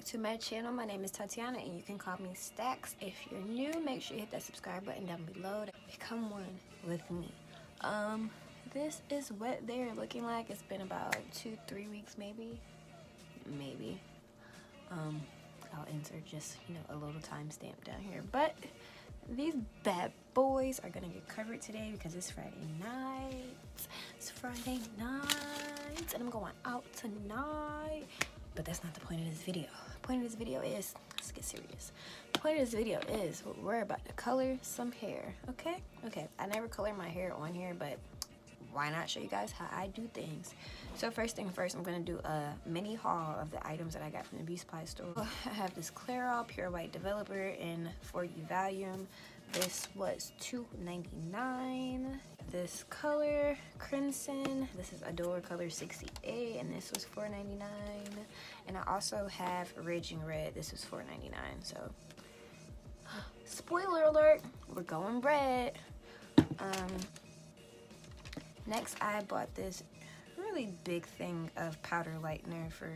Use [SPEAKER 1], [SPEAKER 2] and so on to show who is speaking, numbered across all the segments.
[SPEAKER 1] back to my channel. My name is Tatiana and you can call me Stacks. If you're new, make sure you hit that subscribe button down below to become one with me. This is what they're looking like. It's been about 2-3 weeks maybe. I'll insert just, a little timestamp down here. But these bad boys are gonna get covered today because it's Friday night. And I'm going out tonight. But that's not the point of this video. The point of this video is, let's get serious. The point of this video is we're about to color some hair, okay? Okay, I never color my hair on here, but why not show you guys how I do things? So first thing first, I'm gonna do a mini haul of the items that I got from the beauty supply store. I have this Clairol Pure White Developer in 40 volume. This was $2.99. This color, Crimson, this is Adore Color 68, and this was $4.99. And I also have Raging Red, this was $4.99. So, spoiler alert, we're going red. Next, I bought this really big thing of powder lightener for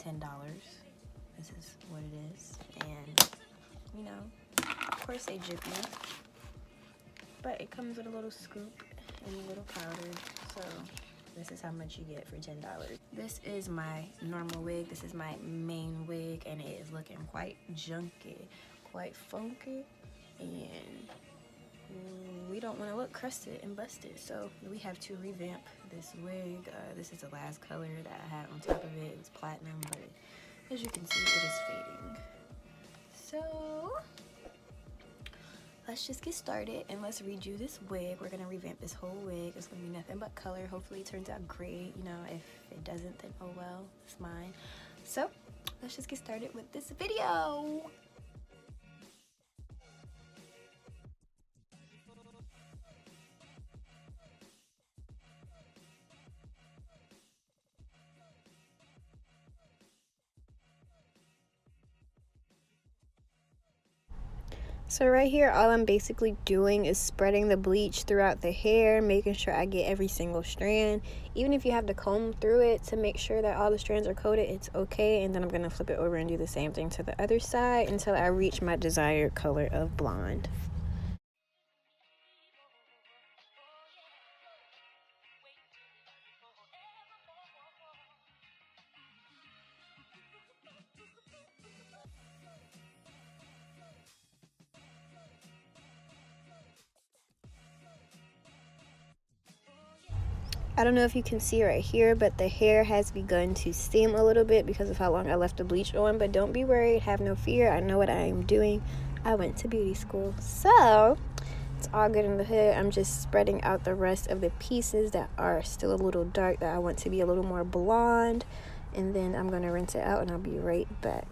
[SPEAKER 1] $10. This is what it is, and of course they jip you, but it comes with a little scoop and a little powder. So this is how much you get for $10. This is my normal wig. This is my main wig, and it is looking quite junky, quite funky, and we don't want to look crusted and busted, so we have to revamp this wig. This is the last color that I had on top of it. It was platinum, but as you can see, it is fading. So let's just get started and let's redo this wig. We're gonna revamp this whole wig. It's gonna be nothing but color. Hopefully it turns out great. If it doesn't, then oh well, it's mine. So let's just get started with this video. So right here, all I'm basically doing is spreading the bleach throughout the hair, making sure I get every single strand. Even if you have to comb through it to make sure that all the strands are coated, it's okay. And then I'm gonna flip it over and do the same thing to the other side until I reach my desired color of blonde. I don't know if you can see right here, but the hair has begun to steam a little bit because of how long I left the bleach on, but don't be worried, have no fear. I know what I am doing. I went to beauty school, so it's all good in the hood. I'm just spreading out the rest of the pieces that are still a little dark that I want to be a little more blonde, and then I'm gonna rinse it out and I'll be right back.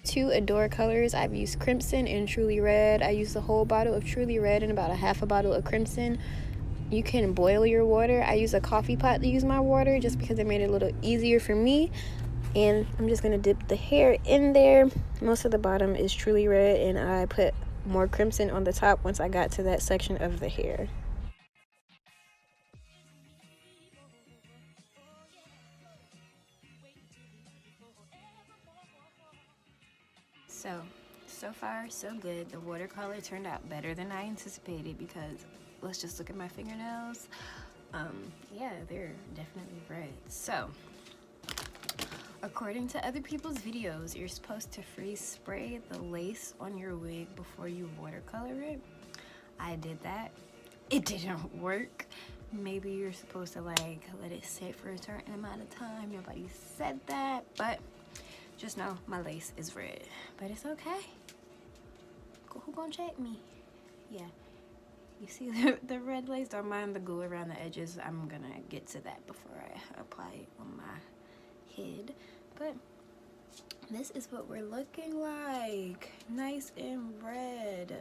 [SPEAKER 1] Two Adore colors. I've used Crimson and Truly Red. I used the whole bottle of Truly Red and about a half a bottle of Crimson. You can boil your water. I use a coffee pot to use my water just because it made it a little easier for me. And I'm just going to dip the hair in there. Most of the bottom is Truly Red, and I put more Crimson on the top once I got to that section of the hair. So far so good. The watercolor turned out better than I anticipated because let's just look at my fingernails. Yeah, they're definitely red. So according to other people's videos, you're supposed to freeze spray the lace on your wig before you watercolor it. I did that. It didn't work. Maybe you're supposed to let it sit for a certain amount of time. Nobody said that, but Just know my lace is red, but it's okay. Who gonna check me? Yeah. You see the red lace? Don't mind the glue around the edges. I'm gonna get to that before I apply it on my head. But this is what we're looking like. Nice and red.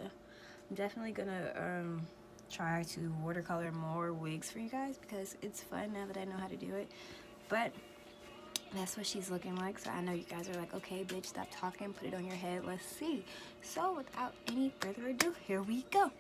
[SPEAKER 1] I'm definitely gonna try to watercolor more wigs for you guys because it's fun now that I know how to do it. But that's what she's looking like. So I know you guys are like, okay, bitch, stop talking, put it on your head, let's see. So without any further ado, here we go.